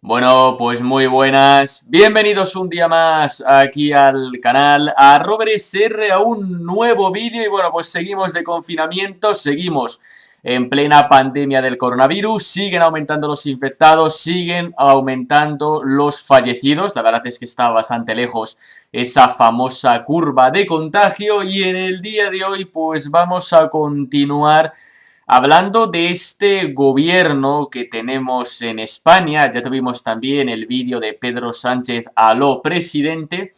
Bueno, pues muy buenas. Bienvenidos un día más aquí al canal, a Robert SR, a un nuevo vídeo. Y bueno, pues seguimos de confinamiento, seguimos en plena pandemia del coronavirus. Siguen aumentando los infectados, siguen aumentando los fallecidos. La verdad es que está bastante lejos esa famosa curva de contagio. Y en el día de hoy, pues vamos a continuar hablando de este gobierno que tenemos en España. Ya tuvimos también el vídeo de Pedro Sánchez aló presidente,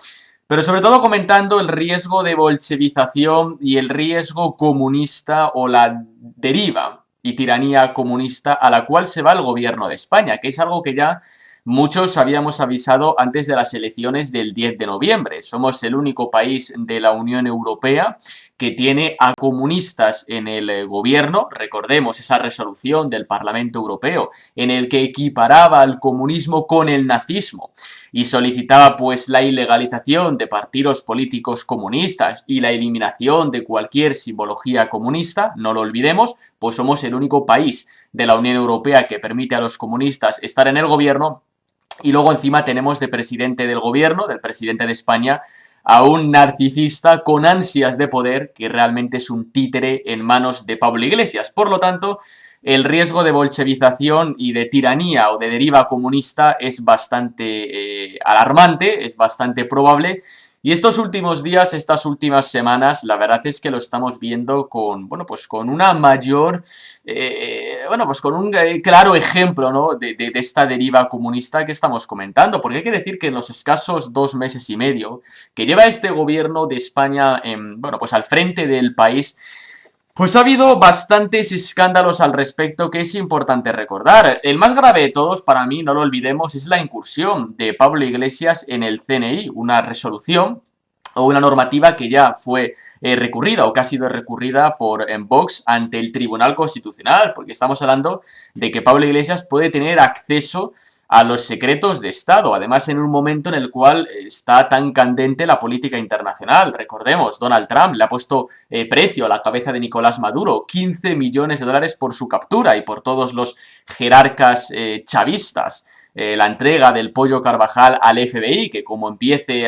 pero sobre todo comentando el riesgo de bolchevización y el riesgo comunista o la deriva y tiranía comunista a la cual se va el gobierno de España, que es algo que ya muchos habíamos avisado antes de las elecciones del 10 de noviembre. Somos el único país de la Unión Europea que tiene a comunistas en el gobierno. Recordemos esa resolución del Parlamento Europeo en el que equiparaba al comunismo con el nazismo y solicitaba pues la ilegalización de partidos políticos comunistas y la eliminación de cualquier simbología comunista. No lo olvidemos, pues somos el único país de la Unión Europea que permite a los comunistas estar en el gobierno. Y luego encima tenemos de presidente del gobierno, del presidente de España, a un narcisista con ansias de poder que realmente es un títere en manos de Pablo Iglesias. Por lo tanto, el riesgo de bolchevización y de tiranía o de deriva comunista es bastante alarmante, es bastante probable. Y estos últimos días, estas últimas semanas, la verdad es que lo estamos viendo con, bueno, pues con una mayor, bueno, pues con un claro ejemplo, ¿no? de esta deriva comunista que estamos comentando. Porque hay que decir que en los escasos 2 meses y medio que lleva este gobierno de España, bueno, pues al frente del país, pues ha habido bastantes escándalos al respecto que es importante recordar. El más grave de todos, para mí, no lo olvidemos, es la incursión de Pablo Iglesias en el CNI, una resolución o una normativa que ya fue recurrida o que ha sido recurrida por Vox ante el Tribunal Constitucional, porque estamos hablando de que Pablo Iglesias puede tener acceso a los secretos de Estado, además en un momento en el cual está tan candente la política internacional. Recordemos, Donald Trump le ha puesto precio a la cabeza de Nicolás Maduro, 15 millones de dólares por su captura y por todos los jerarcas chavistas. La entrega del Pollo Carvajal al FBI, que como empiece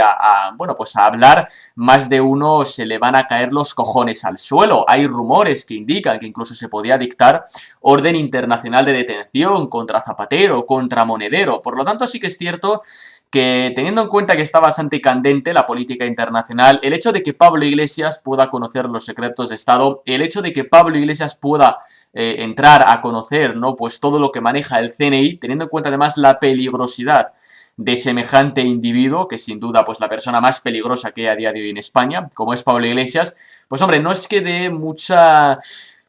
bueno, pues a hablar, más de uno se le van a caer los cojones al suelo. Hay rumores que indican que incluso se podía dictar orden internacional de detención contra Zapatero, contra Monedero. Por lo tanto, sí que es cierto que, teniendo en cuenta que está bastante candente la política internacional, el hecho de que Pablo Iglesias pueda conocer los secretos de Estado, el hecho de que Pablo Iglesias pueda entrar a conocer, ¿no? Pues todo lo que maneja el CNI, teniendo en cuenta además la peligrosidad de semejante individuo, que es sin duda pues la persona más peligrosa que hay a día de hoy en España, como es Pablo Iglesias, pues hombre, no es que dé mucha...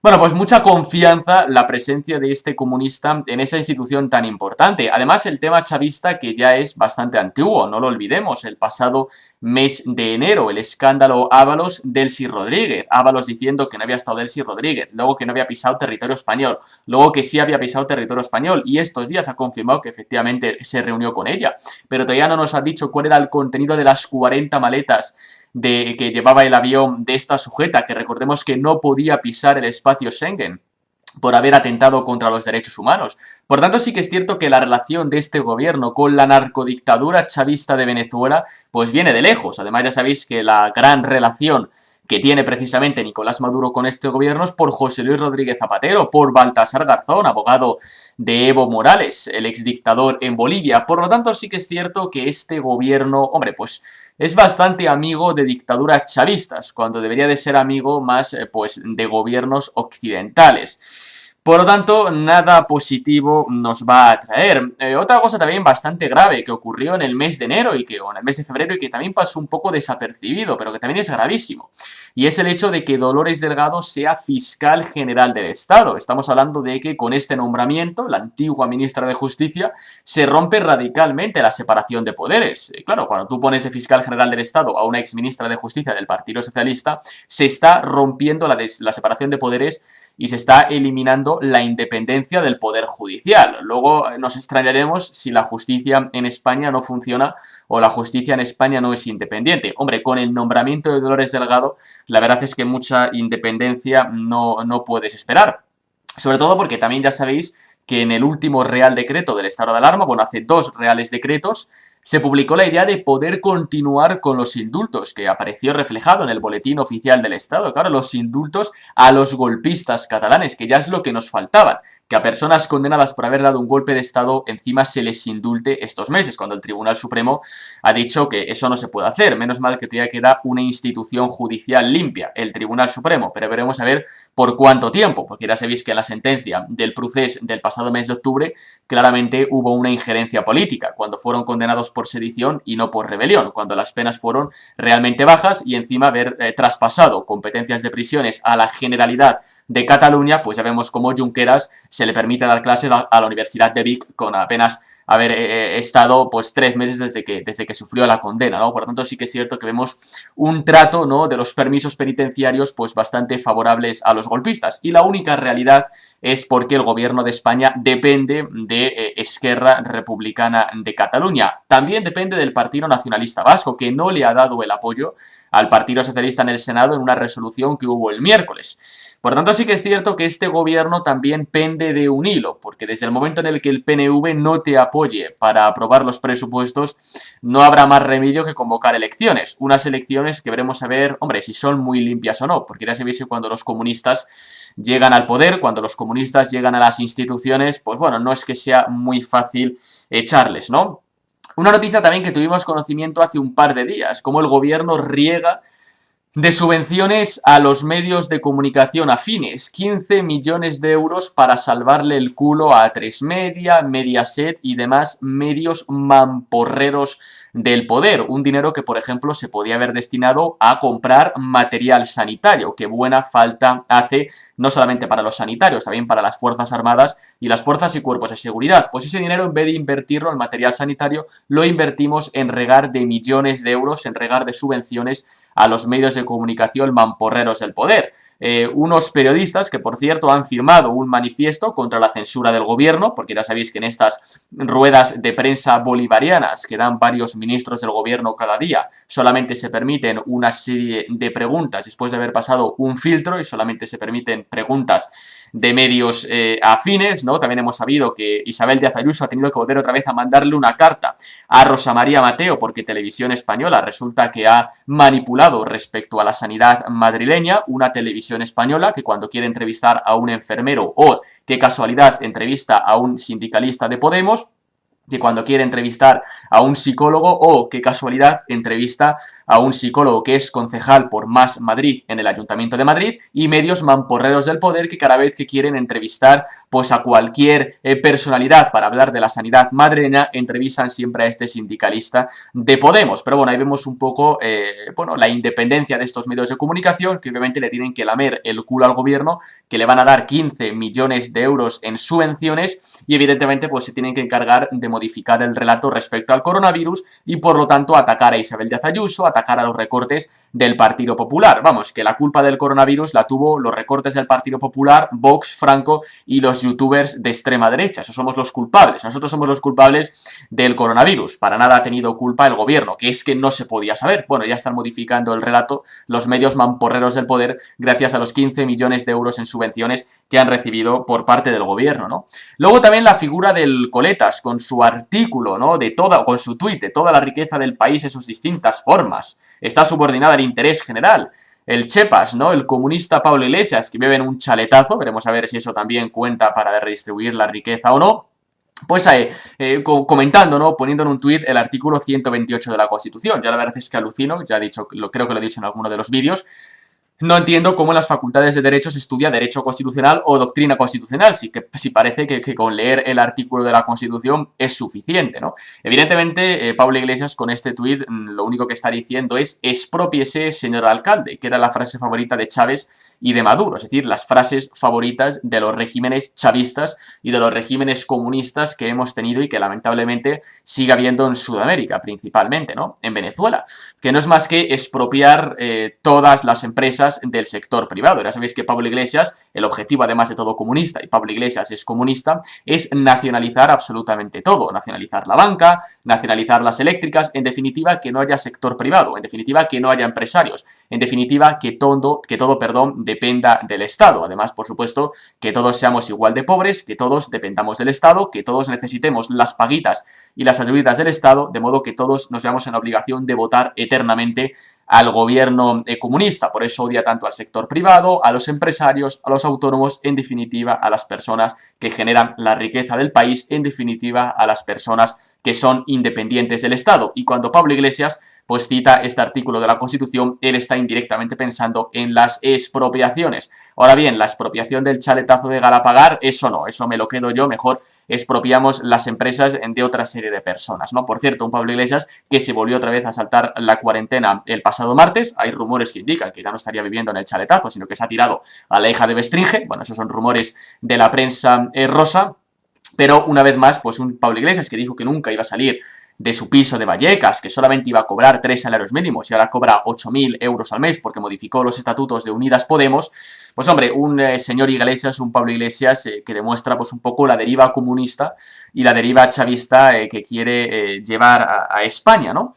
Bueno, pues mucha confianza la presencia de este comunista en esa institución tan importante. Además, el tema chavista que ya es bastante antiguo, no lo olvidemos, el pasado mes de enero, el escándalo Ábalos Delcy Rodríguez. Ábalos diciendo que no había estado Delcy Rodríguez, luego que no había pisado territorio español, luego que sí había pisado territorio español y estos días ha confirmado que efectivamente se reunió con ella. Pero todavía no nos ha dicho cuál era el contenido de las 40 maletas que llevaba el avión de esta sujeta, que recordemos que no podía pisar el espacio Schengen por haber atentado contra los derechos humanos. Por tanto, sí que es cierto que la relación de este gobierno con la narcodictadura chavista de Venezuela pues viene de lejos. Además, ya sabéis que la gran relación que tiene precisamente Nicolás Maduro con este gobierno es por José Luis Rodríguez Zapatero, por Baltasar Garzón, abogado de Evo Morales, el exdictador en Bolivia. Por lo tanto, sí que es cierto que este gobierno, hombre, pues es bastante amigo de dictaduras chavistas, cuando debería de ser amigo más, pues, de gobiernos occidentales. Por lo tanto, nada positivo nos va a traer. Otra cosa también bastante grave que ocurrió en el mes de enero o en el mes de febrero y que también pasó un poco desapercibido, pero que también es gravísimo. Y es el hecho de que Dolores Delgado sea fiscal general del Estado. Estamos hablando de que con este nombramiento, la antigua ministra de Justicia, se rompe radicalmente la separación de poderes. Claro, cuando tú pones de fiscal general del Estado a una exministra de Justicia del Partido Socialista, se está rompiendo la separación de poderes y se está eliminando la independencia del Poder Judicial. Luego nos extrañaremos si la justicia en España no funciona o la justicia en España no es independiente. Hombre, con el nombramiento de Dolores Delgado, la verdad es que mucha independencia no puedes esperar. Sobre todo porque también ya sabéis que en el último Real Decreto del estado de alarma, bueno, hace 2 reales decretos, se publicó la idea de poder continuar con los indultos, que apareció reflejado en el boletín oficial del Estado. Claro, los indultos a los golpistas catalanes, que ya es lo que nos faltaban, que a personas condenadas por haber dado un golpe de Estado encima se les indulte estos meses, cuando el Tribunal Supremo ha dicho que eso no se puede hacer. Menos mal que todavía queda una institución judicial limpia, el Tribunal Supremo, pero veremos a ver por cuánto tiempo, porque ya sabéis que en la sentencia del procés del pasado mes de octubre claramente hubo una injerencia política, cuando fueron condenados por sedición y no por rebelión, cuando las penas fueron realmente bajas y encima haber traspasado competencias de prisiones a la Generalidad de Cataluña, pues ya vemos cómo Junqueras se le permite dar clases a la Universidad de Vic con apenas haber estado pues 3 meses desde que sufrió la condena, ¿no? Por lo tanto sí que es cierto que vemos un trato, ¿no?, de los permisos penitenciarios pues bastante favorables a los golpistas, y la única realidad es porque el gobierno de España depende de Esquerra Republicana de Cataluña. También depende del Partido Nacionalista Vasco, que no le ha dado el apoyo al Partido Socialista en el Senado en una resolución que hubo el miércoles. Por tanto, sí que es cierto que este gobierno también pende de un hilo, porque desde el momento en el que el PNV no te apoye para aprobar los presupuestos, no habrá más remedio que convocar elecciones. Unas elecciones que veremos a ver, hombre, si son muy limpias o no, porque ya se ve que cuando los comunistas llegan al poder, cuando los comunistas llegan a las instituciones, pues bueno, no es que sea muy fácil echarles, ¿no? Una noticia también que tuvimos conocimiento hace un par de días, cómo el gobierno riega de subvenciones a los medios de comunicación afines. 15 millones de euros para salvarle el culo a A3 Media, Mediaset y demás medios mamporreros del poder. Un dinero que, por ejemplo, se podía haber destinado a comprar material sanitario, que buena falta hace no solamente para los sanitarios, también para las Fuerzas Armadas y las Fuerzas y Cuerpos de Seguridad. Pues ese dinero, en vez de invertirlo en material sanitario, lo invertimos en regar de millones de euros, en regar de subvenciones a los medios de comunicación mamporreros del poder. Unos periodistas que, por cierto, han firmado un manifiesto contra la censura del gobierno, porque ya sabéis que en estas ruedas de prensa bolivarianas que dan varios ministros del gobierno cada día, solamente se permiten una serie de preguntas después de haber pasado un filtro y solamente se permiten preguntas de medios afines, ¿no? También hemos sabido que Isabel Díaz Ayuso ha tenido que volver otra vez a mandarle una carta a Rosa María Mateo porque Televisión Española resulta que ha manipulado respecto a la sanidad madrileña, una televisión española que cuando quiere entrevistar a un enfermero o, qué casualidad, entrevista a un sindicalista de Podemos, que cuando quiere entrevistar a un psicólogo o, qué casualidad, entrevista a un psicólogo que es concejal por Más Madrid en el Ayuntamiento de Madrid, y medios mamporreros del poder que cada vez que quieren entrevistar pues a cualquier personalidad para hablar de la sanidad madrileña, entrevistan siempre a este sindicalista de Podemos. Pero bueno, ahí vemos un poco bueno, la independencia de estos medios de comunicación, que obviamente le tienen que lamer el culo al gobierno, que le van a dar 15 millones de euros en subvenciones, y evidentemente pues se tienen que encargar de modificar el relato respecto al coronavirus y por lo tanto atacar a Isabel Díaz Ayuso, atacar a los recortes del Partido Popular. Vamos, que la culpa del coronavirus la tuvo los recortes del Partido Popular, Vox, Franco y los youtubers de extrema derecha. Esos somos los culpables. Nosotros somos los culpables del coronavirus. Para nada ha tenido culpa el gobierno, que es que no se podía saber. Bueno, ya están modificando el relato los medios mamporreros del poder gracias a los 15 millones de euros en subvenciones que han recibido por parte del gobierno, ¿no? Luego también la figura del Coletas con su artículo, ¿no?, con su tuit de toda la riqueza del país en sus distintas formas. Está subordinada al interés general. El Chepas, ¿no?, el comunista Pablo Iglesias, que vive en un chaletazo, veremos a ver si eso también cuenta para redistribuir la riqueza o no. Pues comentando, ¿no?, poniendo en un tuit el artículo 128 de la Constitución. Yo la verdad es que alucino, ya he dicho, creo que lo he dicho en alguno de los vídeos. No entiendo cómo en las facultades de Derecho se estudia Derecho Constitucional o Doctrina Constitucional, si parece que con leer el artículo de la Constitución es suficiente, ¿no? Evidentemente, Pablo Iglesias con este tuit lo único que está diciendo es exprópiese, señor alcalde, que era la frase favorita de Chávez y de Maduro, es decir, las frases favoritas de los regímenes chavistas y de los regímenes comunistas que hemos tenido y que lamentablemente sigue habiendo en Sudamérica, principalmente, ¿no? En Venezuela, que no es más que expropiar todas las empresas empresas del sector privado. Ya sabéis que Pablo Iglesias, el objetivo además de todo comunista, y Pablo Iglesias es comunista, es nacionalizar absolutamente todo, nacionalizar la banca, nacionalizar las eléctricas, en definitiva que no haya sector privado, en definitiva que no haya empresarios, en definitiva que todo, dependa del Estado. Además, por supuesto, que todos seamos igual de pobres, que todos dependamos del Estado, que todos necesitemos las paguitas y las ayuditas del Estado, de modo que todos nos veamos en la obligación de votar eternamente al gobierno comunista. Por eso odia tanto al sector privado, a los empresarios, a los autónomos, en definitiva a las personas que generan la riqueza del país, en definitiva a las personas que son independientes del Estado. Y cuando Pablo Iglesias pues cita este artículo de la Constitución, él está indirectamente pensando en las expropiaciones. Ahora bien, la expropiación del chaletazo de Galapagar, eso no, eso me lo quedo yo, mejor expropiamos las empresas de otra serie de personas, ¿no? Por cierto, un Pablo Iglesias que se volvió otra vez a saltar la cuarentena el pasado martes, hay rumores que indican que ya no estaría viviendo en el chaletazo, sino que se ha tirado a la hija de Bestringe, bueno, esos son rumores de la prensa rosa, pero una vez más, pues un Pablo Iglesias que dijo que nunca iba a salir de su piso de Vallecas, que solamente iba a cobrar 3 salarios mínimos y ahora cobra 8.000 euros al mes porque modificó los estatutos de Unidas Podemos, pues hombre, un señor Iglesias, un Pablo Iglesias que demuestra pues un poco la deriva comunista y la deriva chavista que quiere llevar a España, ¿no?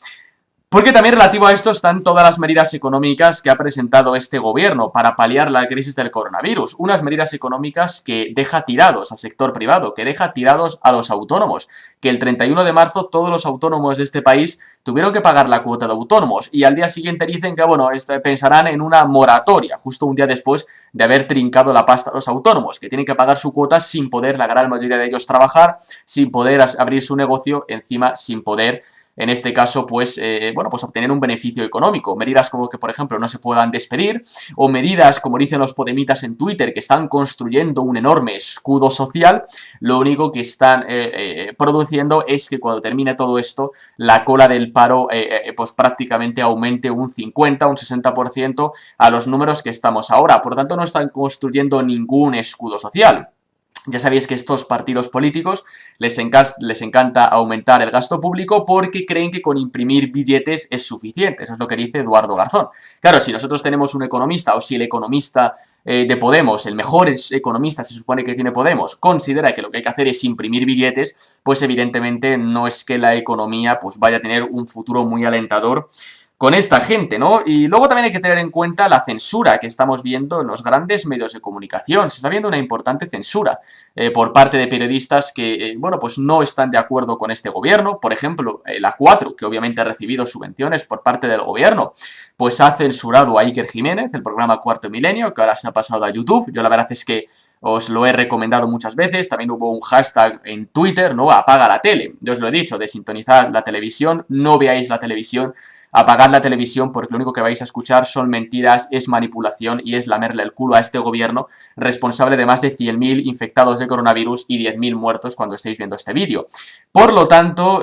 Porque también relativo a esto están todas las medidas económicas que ha presentado este gobierno para paliar la crisis del coronavirus. Unas medidas económicas que deja tirados al sector privado, que deja tirados a los autónomos. Que el 31 de marzo todos los autónomos de este país tuvieron que pagar la cuota de autónomos. Y al día siguiente dicen que, bueno, pensarán en una moratoria, justo un día después de haber trincado la pasta a los autónomos, que tienen que pagar su cuota sin poder, la gran mayoría de ellos, trabajar, sin poder abrir su negocio, encima sin poder, en este caso, pues, pues obtener un beneficio económico. Medidas como que, por ejemplo, no se puedan despedir, o medidas, como dicen los podemitas en Twitter, que están construyendo un enorme escudo social, lo único que están produciendo es que cuando termine todo esto, la cola del paro, pues prácticamente aumente un 50, un 60% a los números que estamos ahora. Por lo tanto, no están construyendo ningún escudo social. Ya sabéis que estos partidos políticos les encanta aumentar el gasto público porque creen que con imprimir billetes es suficiente. Eso es lo que dice Eduardo Garzón. Claro, si nosotros tenemos un economista, o si el economista de Podemos, el mejor economista se supone que tiene Podemos, considera que lo que hay que hacer es imprimir billetes, pues evidentemente no es que la economía pues vaya a tener un futuro muy alentador con esta gente, ¿no? Y luego también hay que tener en cuenta la censura que estamos viendo en los grandes medios de comunicación. Se está viendo una importante censura por parte de periodistas que, bueno, pues no están de acuerdo con este gobierno. Por ejemplo, la 4, que obviamente ha recibido subvenciones por parte del gobierno, pues ha censurado a Iker Jiménez, el programa Cuarto Milenio, que ahora se ha pasado a YouTube. Yo la verdad es que os lo he recomendado muchas veces. También hubo un hashtag en Twitter, ¿no? Apaga la tele. Yo os lo he dicho, desintonizad la televisión, no veáis la televisión, apagad la televisión porque lo único que vais a escuchar son mentiras, es manipulación y es lamerle el culo a este gobierno responsable de más de 100.000 infectados de coronavirus y 10.000 muertos cuando estéis viendo este vídeo. Por lo tanto,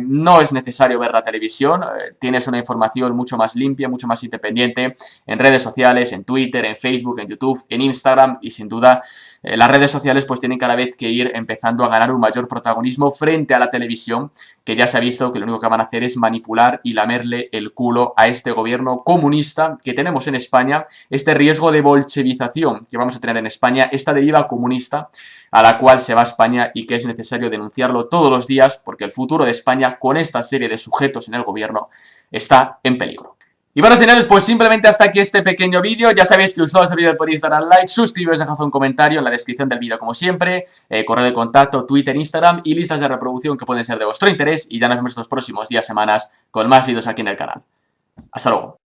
no es necesario ver la televisión, tienes una información mucho más limpia, mucho más independiente en redes sociales, en Twitter, en Facebook, en YouTube, en Instagram y sin duda las redes sociales pues tienen cada vez que ir empezando a ganar un mayor protagonismo frente a la televisión, que ya se ha visto que lo único que van a hacer es manipular y lamerle el culo a este gobierno comunista que tenemos en España, este riesgo de bolchevización que vamos a tener en España, esta deriva comunista a la cual se va España y que es necesario denunciarlo todos los días porque el futuro de España con esta serie de sujetos en el gobierno está en peligro. Y bueno, señores, pues simplemente hasta aquí este pequeño vídeo. Ya sabéis que usados el vídeo podéis dar al like, suscribiros, dejad un comentario en la descripción del vídeo como siempre, correo de contacto, Twitter, Instagram y listas de reproducción que pueden ser de vuestro interés. Y ya nos vemos los próximos días, semanas con más vídeos aquí en el canal. Hasta luego.